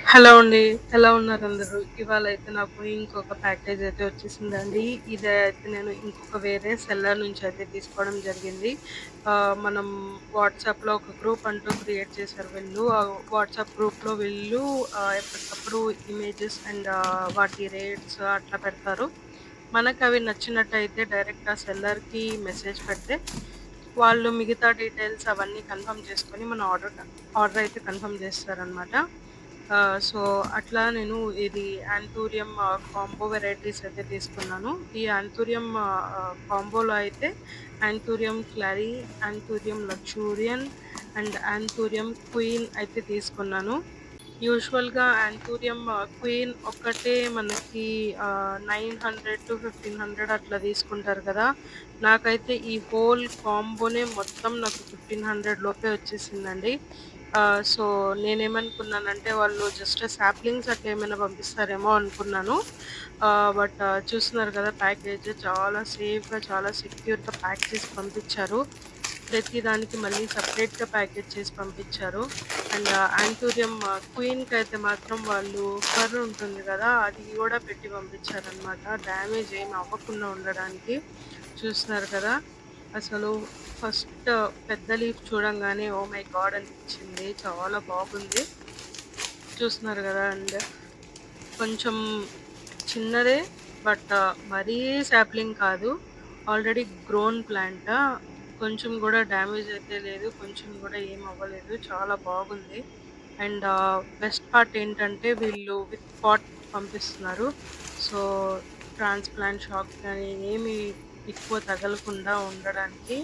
Hello అండి. ఎలా ఉన్నారు అందరూ? ఇవాళైతే నాకు ఇంకొక ప్యాకేజ్ అయితే వచ్చేసిందండి. ఇదైతే నేను ఇంకొక వేరే సెల్లర్ నుంచి అయితే తీసుకోవడం జరిగింది. మనం వాట్సాప్‌లో ఒక గ్రూప్ అంటూ క్రియేట్ చేశారు వీళ్ళు. ఆ వాట్సాప్ గ్రూప్‌లో వీళ్ళు ఎప్పటికప్పుడు ఇమేజెస్ అండ్ వాటి రేట్స్ అట్లా పెడతారు. మనకవి నచ్చినట్టయితే డైరెక్ట్ ఆ సెల్లర్‌కి మెసేజ్ పెడితే వాళ్ళు మిగతా డీటెయిల్స్ అవన్నీ కన్ఫర్మ్ చేసుకొని మన ఆర్డర్ అయితే కన్ఫర్మ్ చేస్తారనమాట. సో, అట్లా నేను ఇది యాంథూరియం కాంబో వెరైటీస్ అయితే తీసుకున్నాను. ఈ యాంథూరియం కాంబోలో అయితే anthurium క్లారీ, anthurium లక్సూరియన్ and anthurium queen అయితే తీసుకున్నాను. యూజువల్‌గా యాంథూరియం క్వీన్ ఒక్కటే మనకి 900-1500 అట్లా తీసుకుంటారు కదా! నాకైతే ఈ హోల్ కాంబోనే మొత్తం నాకు 1500 లోపే వచ్చేసిందండి. సో, నేనేమనుకున్నానంటే వాళ్ళు జస్ట్ సాప్లింగ్స్ అట్లా ఏమైనా పంపిస్తారేమో అనుకున్నాను. బట్ చూస్తున్నారు కదా! ప్యాకేజ్ చాలా సేఫ్‌గా, చాలా సెక్యూర్‌గా ప్యాక్ చేసి పంపించారు. ప్రతి దానికి మళ్ళీ సెపరేట్‌గా ప్యాకేజ్ చేసి పంపించారు. అండ్ యాంథూరియం క్వీన్‌కైతే మాత్రం వాళ్ళు ఫర్ ఉంటుంది గదా! అది గూడా పెట్టి పంపించారనమాట. డ్యామేజ్ ఏమి అవ్వకుండా ఉండడానికి. చూస్తున్నారు కదా! అసలు ఫస్ట్ పెద్ద లీఫ్ చూడంగానే ఓహ్ మై గాడ్ అనిపించింది. చాలా బాగుంది. చూస్తున్నారు గదా! అండ్ కొంచెం చిన్నదే బట్ మరీ సాప్లింగ్ కాదు. Already grown plant. కొంచెం గూడా డ్యామేజ్ అయితే లేదు. కొంచెం గూడా ఏం అవ్వలేదు. చాలా బాగుంది. అండ్ బెస్ట్ పార్ట్ ఏంటంటే వీళ్ళు విత్ పాట్ పంపిస్తున్నారు. సో, ట్రాన్స్‌ప్లాంట్ షాక్ గాని ఏమి ఎక్కువ తగలకుండా ఉండడానికి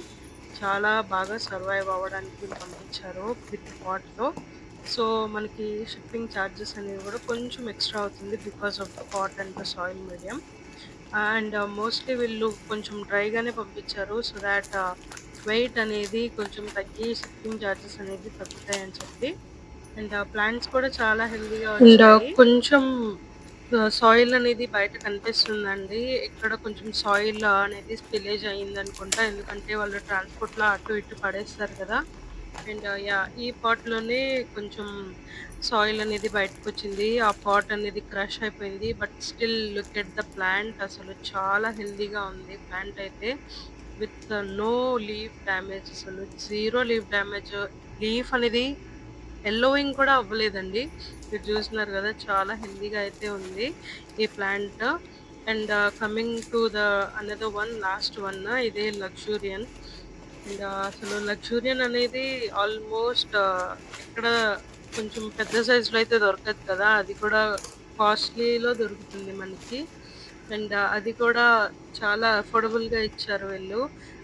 చాలా బాగా సర్వైవ్ అవ్వడానికి వీళ్ళు పంపించారు విత్ పాట్‌తో. సో, మనకి షిప్పింగ్ చార్జెస్ అనేవి గూడా కొంచెం ఎక్స్‌ట్రా అవుతుంది because of the pot and the soil medium. And mostly వీళ్ళు కొంచెం డ్రైగానే పంపించారు. సో థాట్ వెయిట్ అనేది కొంచెం తగ్గి షిప్పింగ్ చార్జెస్ అనేది తగ్గుతాయని చెప్పి. అండ్ ప్లాంట్స్ కూడా చాలా హెల్తీగా వచ్చాయి. కొంచెం సాయిల్ అనేది బయట కనిపిస్తుందండి. ఇక్కడ కొంచెం సాయిల్ అనేది స్పిల్లేజ్ అయిందనుకుంటా. ఎందుకంటే వాళ్ళు ట్రాన్స్‌పోర్ట్‌లో అటు ఇటు పడేస్తారు కదా! And yeah! ఈ పాట్‌లోనే కొంచెం సాయిల్ అనేది బయటకొచ్చింది. ఆ పాట్ అనేది క్రష్ అయిపోయింది. But still look at the plant అసలు చాలా హెల్తీగా ఉంది ప్లాంట్ అయితే. విత్ నో లీఫ్ డ్యామేజ్ అసలు జీరో లీఫ్ డ్యామేజ్. లీఫ్ అనేది యెల్లోయింగ్ కూడా అవ్వలేదండి. మీరు చూస్తున్నారు గదా! చాలా హెల్తీగా అయితే ఉంది ఈ plant. And coming to the another one last one ఇదే లక్సూరియన్. అండ్ అసలు లక్సూరియన్ అనేది ఆల్మోస్ట్ ఎక్కడ కొంచెం పెద్ద సైజ్‌లో అయితే దొరకదు కదా! అది కూడా కాస్ట్‌లీలో దొరుకుతుంది మనకి. అండ్ అది కూడా చాలా అఫోర్డబుల్‌గా ఇచ్చారు వీళ్ళు.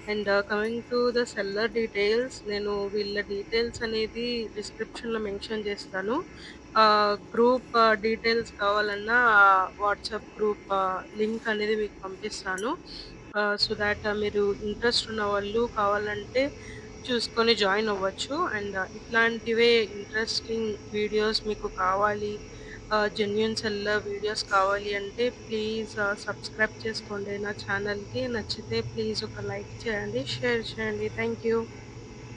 And coming to the seller details నేను వీళ్ళ డీటెయిల్స్ అనేది డిస్క్రిప్షన్‌లో మెన్షన్ చేస్తాను. గ్రూప్ డీటెయిల్స్ కావాలన్నా వాట్సాప్ గ్రూప్ లింక్ అనేది మీకు పంపిస్తాను. సో థాట్ మీరు ఇంట్రెస్ట్ ఉన్నవాళ్ళు కావాలంటే చూసుకొని జాయిన్ అవ్వచ్చు. అండ్ ఇట్లాంటివే ఇంట్రెస్టింగ్ వీడియోస్ మీకు కావాలి, జెన్యూన్ సెల్లర్ వీడియోస్ కావాలి అంటే ప్లీజ్ సబ్స్క్రైబ్ చేసుకోండి నా ఛానల్‌కి. నచ్చితే ప్లీజ్ ఒక లైక్ చేయండి, షేర్ చేయండి. Thank you.